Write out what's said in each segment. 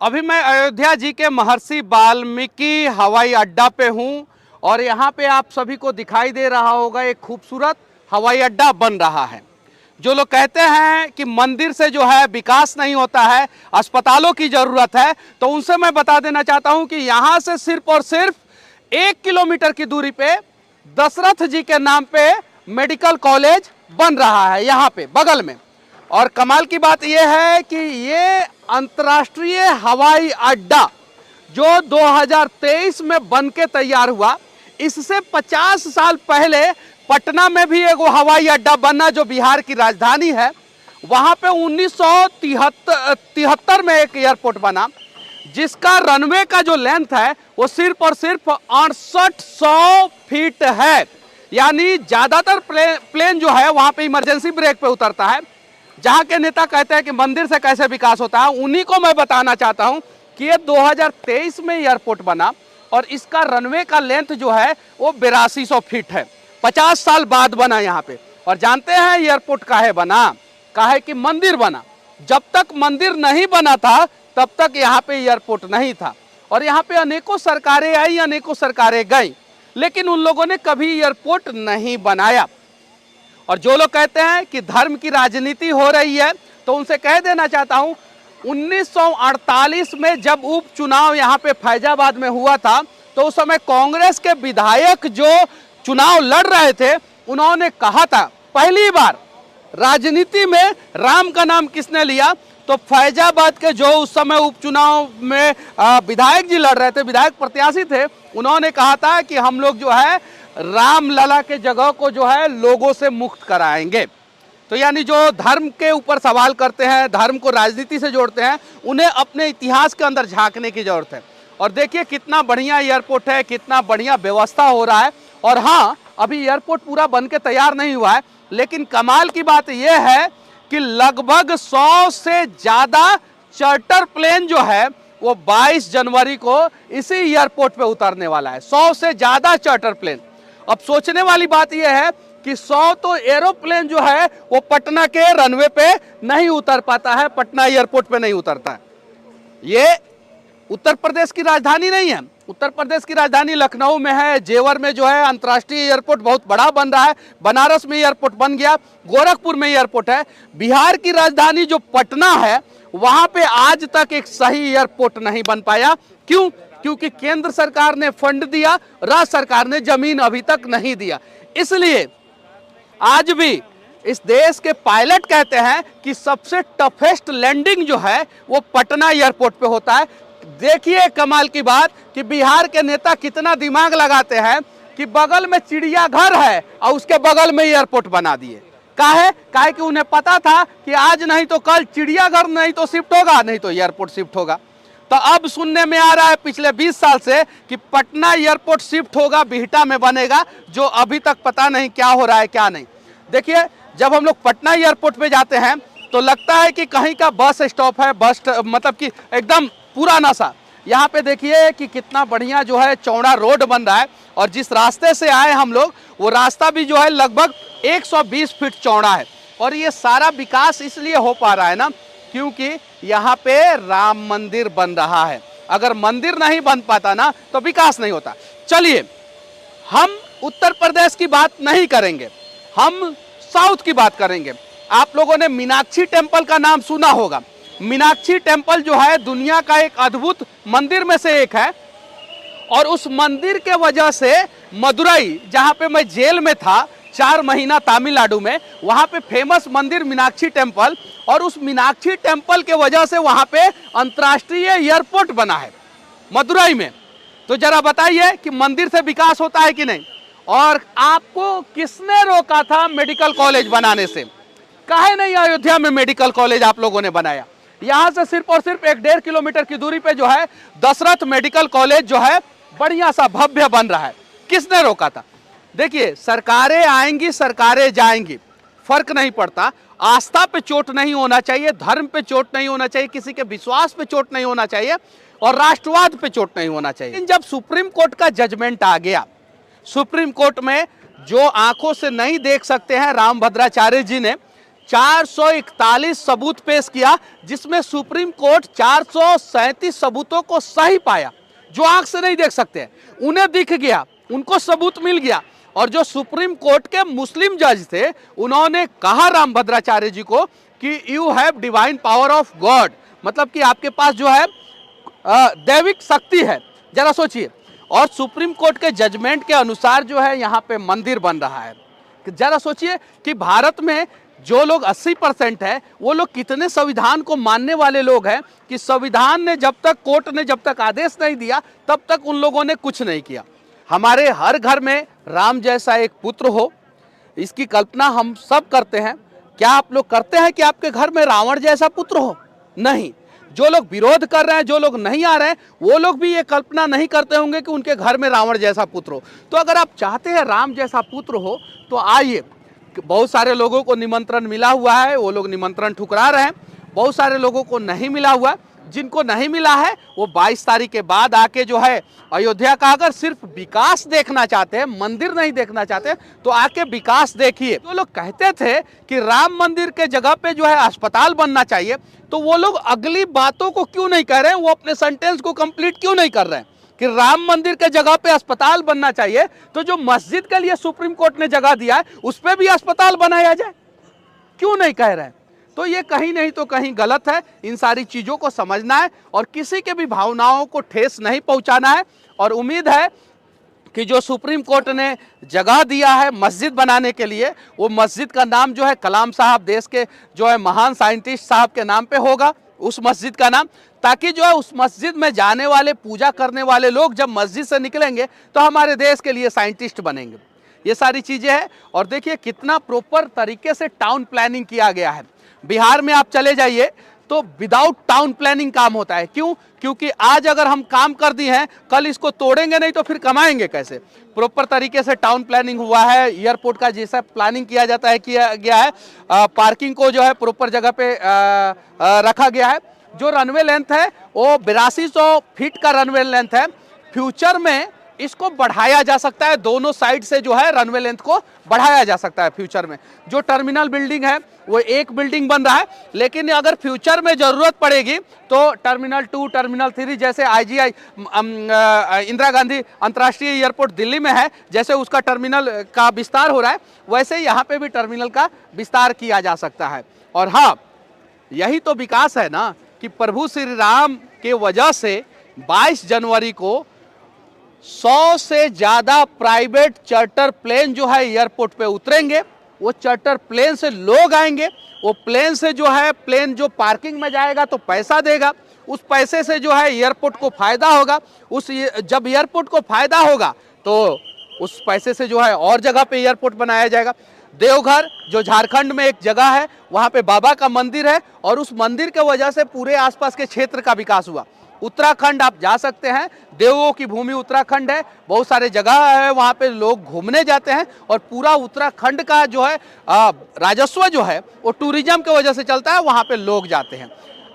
अभी मैं अयोध्या जी के महर्षि वाल्मीकि हवाई अड्डा पे हूँ और यहाँ पे आप सभी को दिखाई दे रहा होगा एक खूबसूरत हवाई अड्डा बन रहा है। जो लोग कहते हैं कि मंदिर से जो है विकास नहीं होता है, अस्पतालों की ज़रूरत है, तो उनसे मैं बता देना चाहता हूँ कि यहाँ से सिर्फ और सिर्फ 1 किलोमीटर की दूरी पे दशरथ जी के नाम पे मेडिकल कॉलेज बन रहा है यहाँ पे बगल में। और कमाल की बात यह है कि ये अंतर्राष्ट्रीय हवाई अड्डा जो 2023 में बन के तैयार हुआ, इससे 50 साल पहले पटना में भी एक हवाई अड्डा बना जो बिहार की राजधानी है। वहाँ पे 1973 में एक एयरपोर्ट बना जिसका रनवे का जो लेंथ है वो सिर्फ और सिर्फ 6800 फीट है। यानी ज़्यादातर प्लेन जो है वहाँ पे इमरजेंसी ब्रेक पे उतरता है। जहाँ के नेता कहते हैं कि मंदिर से कैसे विकास होता है, उन्हीं को मैं बताना चाहता हूँ कि ये 2023 में एयरपोर्ट बना और इसका रनवे का लेंथ जो है वो 8200 फीट है। 50 साल बाद बना यहाँ पे। और जानते हैं एयरपोर्ट काहे बना? काहे कि मंदिर बना। जब तक मंदिर नहीं बना था तब तक यहाँ पे एयरपोर्ट नहीं था। और यहाँ पे अनेकों सरकारें आई, अनेकों सरकारें गई, लेकिन उन लोगों ने कभी एयरपोर्ट नहीं बनाया। और जो लोग कहते हैं कि धर्म की राजनीति हो रही है, तो उनसे कह देना चाहता हूं 1948 में जब उपचुनाव यहाँ पे फैजाबाद में हुआ था, तो उस समय कांग्रेस के विधायक जो चुनाव लड़ रहे थे, उन्होंने कहा था पहली बार राजनीति में राम का नाम किसने लिया, तो फैजाबाद के जो उस समय उपचुनाव में विधायक जी लड़ रहे थे, विधायक प्रत्याशी थे, उन्होंने कहा था कि हम लोग जो है राम लला के जगह को जो है लोगों से मुक्त कराएंगे। तो यानी जो धर्म के ऊपर सवाल करते हैं, धर्म को राजनीति से जोड़ते हैं, उन्हें अपने इतिहास के अंदर झांकने की जरूरत है। और देखिए कितना बढ़िया एयरपोर्ट है, कितना बढ़िया व्यवस्था हो रहा है। और हाँ, अभी एयरपोर्ट पूरा बन के तैयार नहीं हुआ है, लेकिन कमाल की बात यह है कि लगभग 100 से ज़्यादा चार्टर प्लेन जो है वो 22 जनवरी को इसी एयरपोर्ट पे उतरने वाला है। 100 से ज़्यादा चार्टर प्लेन। अब सोचने वाली बात यह है कि 100 तो एरोप्लेन जो है वो पटना के रनवे पे नहीं उतर पाता है, पटना एयरपोर्ट पे नहीं उतरता है। ये उत्तर प्रदेश की राजधानी नहीं है। उत्तर प्रदेश की राजधानी लखनऊ में है, जेवर में जो है अंतर्राष्ट्रीय एयरपोर्ट बहुत बड़ा बन रहा है, बनारस में एयरपोर्ट बन गया, गोरखपुर में एयरपोर्ट है। बिहार की राजधानी जो पटना है वहाँ पे आज तक एक सही एयरपोर्ट नहीं बन पाया। क्यों? क्योंकि केंद्र सरकार ने फंड दिया, राज्य सरकार ने जमीन अभी तक नहीं दिया। इसलिए आज भी इस देश के पायलट कहते हैं कि सबसे टफेस्ट लैंडिंग जो है वो पटना एयरपोर्ट पे होता है। देखिए कमाल की बात कि बिहार के नेता कितना दिमाग लगाते हैं कि बगल में चिड़ियाघर है और उसके बगल में एयरपोर्ट बना दिए। काहे कि उन्हें पता था कि आज नहीं तो कल चिड़ियाघर नहीं तो शिफ्ट होगा, नहीं तो एयरपोर्ट शिफ्ट होगा। तो अब सुनने में आ रहा है पिछले 20 साल से कि पटना एयरपोर्ट शिफ्ट होगा, बिहटा में बनेगा, जो अभी तक पता नहीं क्या हो रहा है क्या नहीं। देखिए जब हम लोग पटना एयरपोर्ट पे जाते हैं तो लगता है कि कहीं का बस स्टॉप है, मतलब कि एकदम पुराना सा। यहाँ पे देखिए कि कितना बढ़िया जो है चौड़ा रोड बन रहा है। और जिस रास्ते से आए हम लोग, वो रास्ता भी जो है लगभग 120 फीट चौड़ा है। और ये सारा विकास इसलिए हो पा रहा है ना क्योंकि यहाँ पे राम मंदिर बन रहा है। अगर मंदिर नहीं बन पाता ना तो विकास नहीं होता। चलिए हम उत्तर प्रदेश की बात नहीं करेंगे, हम साउथ की बात करेंगे। आप लोगों ने मीनाक्षी टेम्पल का नाम सुना होगा। मीनाक्षी टेम्पल जो है दुनिया का एक अद्भुत मंदिर में से एक है। और उस मंदिर के वजह से मदुरई, जहाँ पे मैं जेल में था 4 महीना तमिलनाडु में, वहाँ पे फेमस मंदिर मीनाक्षी टेम्पल, और उस मीनाक्षी टेम्पल के वजह से वहाँ पे अंतर्राष्ट्रीय एयरपोर्ट बना है मदुरई में। तो जरा बताइए कि मंदिर से विकास होता है कि नहीं। और आपको किसने रोका था मेडिकल कॉलेज बनाने से? काहे नहीं अयोध्या में मेडिकल कॉलेज आप लोगों ने बनाया? यहाँ से सिर्फ और सिर्फ 1-1.5 किलोमीटर की दूरी पे जो है दशरथ मेडिकल कॉलेज जो है बढ़िया सा भव्य बन रहा है। किसने रोका था? देखिए सरकारें आएंगी, सरकारें जाएंगी, फर्क नहीं पड़ता। आस्था पे चोट नहीं होना चाहिए, धर्म पे चोट नहीं होना चाहिए, किसी के विश्वास पे चोट नहीं होना चाहिए, और राष्ट्रवाद पे चोट नहीं होना चाहिए। लेकिन जब सुप्रीम कोर्ट का जजमेंट आ गया, सुप्रीम कोर्ट में जो आंखों से नहीं देख सकते हैं रामभद्राचार्य जी ने 441 सबूत पेश किया, जिसमें सुप्रीम कोर्ट 437 सबूतों को सही पाया। जो आंख से नहीं देख सकते, उन्हें दिख गया, उनको सबूत मिल गया। और जो सुप्रीम कोर्ट के मुस्लिम जज थे, उन्होंने कहा रामभद्राचार्य जी को कि you have divine power of God, मतलब कि आपके पास जो है दैविक शक्ति है। जरा सोचिए, और सुप्रीम कोर्ट के जजमेंट के अनुसार जो है यहाँ पे मंदिर बन रहा है। जरा सोचिए कि भारत में जो लोग 80% है, वो लोग कितने संविधान को मानने वाले लोग हैं कि संविधान ने जब तक, कोर्ट ने जब तक आदेश नहीं दिया, तब तक उन लोगों ने कुछ नहीं किया। हमारे हर घर में राम जैसा एक पुत्र हो, इसकी कल्पना हम सब करते हैं। क्या आप लोग करते हैं कि आपके घर में रावण जैसा पुत्र हो? नहीं। जो लोग विरोध कर रहे हैं, जो लोग नहीं आ रहे हैं, वो लोग भी ये कल्पना नहीं करते होंगे कि उनके घर में रावण जैसा पुत्र हो। तो अगर आप चाहते हैं राम जैसा पुत्र हो, तो आइए। बहुत सारे लोगों को निमंत्रण मिला हुआ है, वो लोग निमंत्रण ठुकरा रहे हैं। बहुत सारे लोगों को नहीं मिला हुआ है। जिनको नहीं मिला है, वो 22 तारीख के बाद आके जो है अयोध्या का अगर सिर्फ विकास देखना चाहते हैं, मंदिर नहीं देखना चाहते, तो आके विकास देखिए। जो लोग कहते थे कि राम मंदिर के जगह पे जो है अस्पताल बनना चाहिए, तो वो लोग अगली बातों को क्यों नहीं कह रहे हैं? वो अपने सेंटेंस को कंप्लीट क्यों नहीं कर रहे हैं कि राम मंदिर के जगह पे अस्पताल बनना चाहिए? तो जो मस्जिद के लिए सुप्रीम कोर्ट ने जगह दिया है, उस पर भी अस्पताल बनाया जाए, क्यों नहीं कह रहे हैं? तो ये कहीं नहीं तो कहीं गलत है। इन सारी चीज़ों को समझना है और किसी के भी भावनाओं को ठेस नहीं पहुंचाना है। और उम्मीद है कि जो सुप्रीम कोर्ट ने जगह दिया है मस्जिद बनाने के लिए, वो मस्जिद का नाम जो है कलाम साहब, देश के जो है महान साइंटिस्ट साहब के नाम पे होगा उस मस्जिद का नाम, ताकि जो है उस मस्जिद में जाने वाले, पूजा करने वाले लोग जब मस्जिद से निकलेंगे तो हमारे देश के लिए साइंटिस्ट बनेंगे। ये सारी चीज़ें हैं। और देखिए कितना प्रॉपर तरीके से टाउन प्लानिंग किया गया है। बिहार में आप चले जाइए तो विदाउट टाउन प्लानिंग काम होता है। क्यों? क्योंकि आज अगर हम काम कर दिए हैं, कल इसको तोड़ेंगे नहीं तो फिर कमाएंगे कैसे? प्रॉपर तरीके से टाउन प्लानिंग हुआ है। एयरपोर्ट का जैसा प्लानिंग किया जाता है, किया गया है। पार्किंग को जो है प्रॉपर जगह पे रखा गया है। जो रनवे लेंथ है वो 8200 फीट का रनवे लेंथ है। फ्यूचर में इसको बढ़ाया जा सकता है, दोनों साइड से जो है रनवे लेंथ को बढ़ाया जा सकता है फ्यूचर में। जो टर्मिनल बिल्डिंग है वो एक बिल्डिंग बन रहा है, लेकिन अगर फ्यूचर में जरूरत पड़ेगी तो टर्मिनल 2, टर्मिनल 3, जैसे IGI इंदिरा गांधी अंतर्राष्ट्रीय एयरपोर्ट दिल्ली में है, जैसे उसका टर्मिनल का विस्तार हो रहा है, वैसे यहाँ पे भी टर्मिनल का विस्तार किया जा सकता है। और हाँ, यही तो विकास है ना कि प्रभु श्री राम के वजह से 22 जनवरी को 100 से ज़्यादा प्राइवेट चार्टर प्लेन जो है एयरपोर्ट पे उतरेंगे। वो चार्टर प्लेन से लोग आएंगे, वो प्लेन से जो है, प्लेन जो पार्किंग में जाएगा तो पैसा देगा, उस पैसे से जो है एयरपोर्ट को फायदा होगा। जब एयरपोर्ट को फायदा होगा तो उस पैसे से जो है और जगह पे एयरपोर्ट बनाया जाएगा। देवघर जो झारखंड में एक जगह है, वहाँ पे बाबा का मंदिर है और उस मंदिर के वजह से पूरे आसपास के क्षेत्र का विकास हुआ। उत्तराखंड आप जा सकते हैं, देवों की भूमि उत्तराखंड है, बहुत सारे जगह है वहाँ पे लोग घूमने जाते हैं और पूरा उत्तराखंड का जो है राजस्व जो है वो टूरिज्म के वजह से चलता है, वहाँ पे लोग जाते हैं।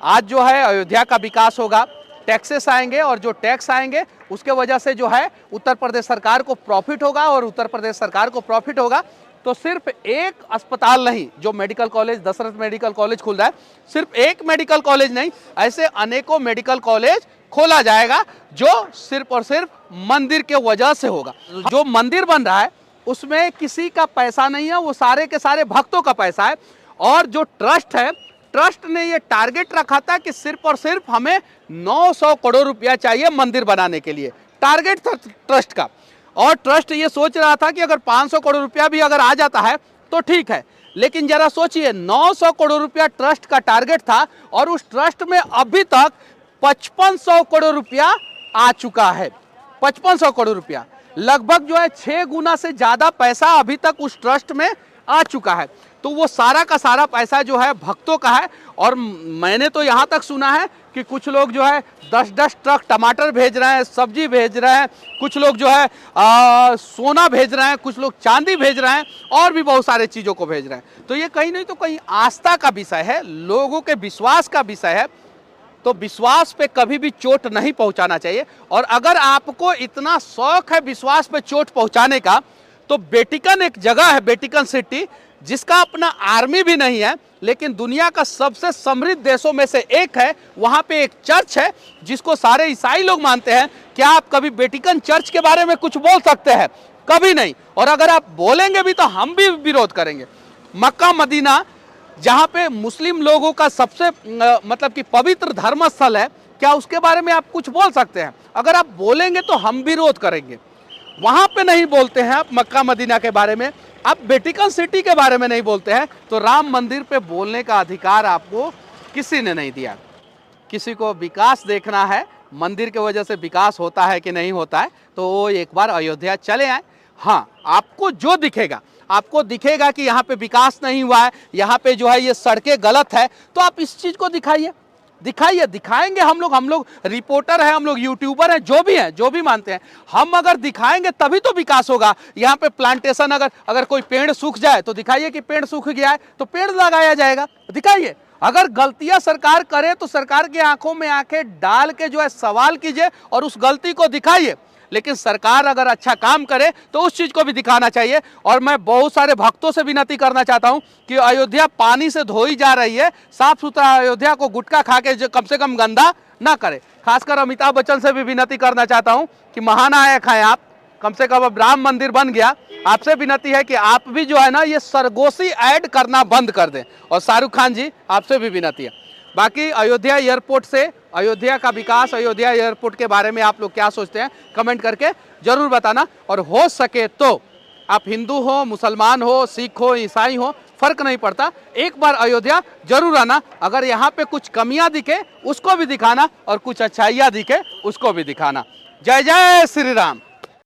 आज जो है अयोध्या का विकास होगा, टैक्सेस आएंगे और जो टैक्स आएंगे उसके वजह से जो है उत्तर प्रदेश सरकार को प्रॉफिट होगा और उत्तर प्रदेश सरकार को प्रॉफिट होगा तो सिर्फ एक अस्पताल नहीं, जो medical college Dasharath medical college खुल रहा है, सिर्फ एक मेडिकल कॉलेज नहीं, ऐसे अनेकों मेडिकल कॉलेज खोला जाएगा जो सिर्फ और सिर्फ मंदिर के वजह से होगा। जो मंदिर बन रहा है उसमें किसी का पैसा नहीं है, वो सारे के सारे भक्तों का पैसा है। और जो ट्रस्ट है, ट्रस्ट ने ये टारगेट रखा था कि सिर्फ और सिर्फ हमें 900 करोड़ रुपया चाहिए मंदिर बनाने के लिए, टारगेट था ट्रस्ट का। और ट्रस्ट ये सोच रहा था कि अगर 500 करोड़ रुपया भी अगर आ जाता है तो ठीक है, लेकिन जरा सोचिए 900 करोड़ रुपया ट्रस्ट का टारगेट था और उस ट्रस्ट में अभी तक 5500 करोड़ रुपया आ चुका है। 5500 करोड़ रुपया, लगभग जो है 6 गुना से ज्यादा पैसा अभी तक उस ट्रस्ट में आ चुका है। तो वो सारा का सारा पैसा जो है भक्तों का है। और मैंने तो यहाँ तक सुना है कि कुछ लोग जो है 10-10 ट्रक टमाटर भेज रहे हैं, सब्जी भेज रहे हैं, कुछ लोग जो है सोना भेज रहे हैं, कुछ लोग चांदी भेज रहे हैं और भी बहुत सारे चीज़ों को भेज रहे हैं। तो ये कहीं नहीं तो कहीं आस्था का विषय है, लोगों के विश्वास का विषय है। तो विश्वास पे कभी भी चोट नहीं पहुंचाना चाहिए। और अगर आपको इतना शौक है विश्वास पे चोट पहुंचाने का, तो वेटिकन एक जगह है, वेटिकन सिटी, जिसका अपना आर्मी भी नहीं है, लेकिन दुनिया का सबसे समृद्ध देशों में से एक है, वहां पे एक चर्च है जिसको सारे ईसाई लोग मानते हैं। क्या आप कभी वेटिकन चर्च के बारे में कुछ बोल सकते हैं? कभी नहीं। और अगर आप बोलेंगे भी तो हम भी विरोध करेंगे। मक्का मदीना जहां पे मुस्लिम लोगों का सबसे मतलब कि पवित्र धर्म स्थल है, क्या उसके बारे में आप कुछ बोल सकते हैं? अगर आप बोलेंगे तो हम विरोध करेंगे। वहां पे नहीं बोलते हैं आप मक्का मदीना के बारे में, आप वेटिकन सिटी के बारे में नहीं बोलते हैं, तो राम मंदिर पे बोलने का अधिकार आपको किसी ने नहीं दिया। किसी को विकास देखना है, मंदिर की वजह से विकास होता है कि नहीं होता है, तो वो एक बार अयोध्या चले आए। हाँ, आपको जो दिखेगा, आपको दिखेगा कि यहाँ पे विकास नहीं हुआ है, यहाँ पे जो है ये सड़कें गलत है, तो आप इस चीज को दिखाइए, दिखाएंगे। हम लोग रिपोर्टर हैं, हम लोग यूट्यूबर हैं, जो भी हैं, जो भी मानते हैं, हम अगर दिखाएंगे तभी तो विकास होगा। यहाँ पे प्लांटेशन, अगर कोई पेड़ सूख जाए तो दिखाइए कि पेड़ सूख गया है, तो पेड़ लगाया जाएगा, दिखाइए। अगर गलतियां सरकार करे तो सरकार की आंखों में आंखें डाल के जो है सवाल कीजिए और उस गलती को दिखाइए। लेकिन सरकार अगर अच्छा काम करे तो उस चीज को भी दिखाना चाहिए। और मैं बहुत सारे भक्तों से विनती करना चाहता हूं कि अयोध्या पानी से धोई जा रही है, साफ सुथरा अयोध्या को गुटखा खा के जो कम से कम गंदा ना करे। खासकर अमिताभ बच्चन से भी विनती करना चाहता हूं कि महानायक हैं आप, कम से कम अब राम मंदिर बन गया, आपसे विनती है कि आप भी जो है ना ये सरगोशी ऐड करना बंद कर दें। और शाहरुख खान जी, आपसे भी विनती है। बाकी अयोध्या एयरपोर्ट से, अयोध्या का विकास, अयोध्या एयरपोर्ट के बारे में आप लोग क्या सोचते हैं, कमेंट करके जरूर बताना। और हो सके तो आप हिंदू हो, मुसलमान हो, सिख हो, ईसाई हो, फर्क नहीं पड़ता, एक बार अयोध्या जरूर आना। अगर यहाँ पे कुछ कमियां दिखे उसको भी दिखाना और कुछ अच्छाइयां दिखे उसको भी दिखाना। जय जय श्री राम।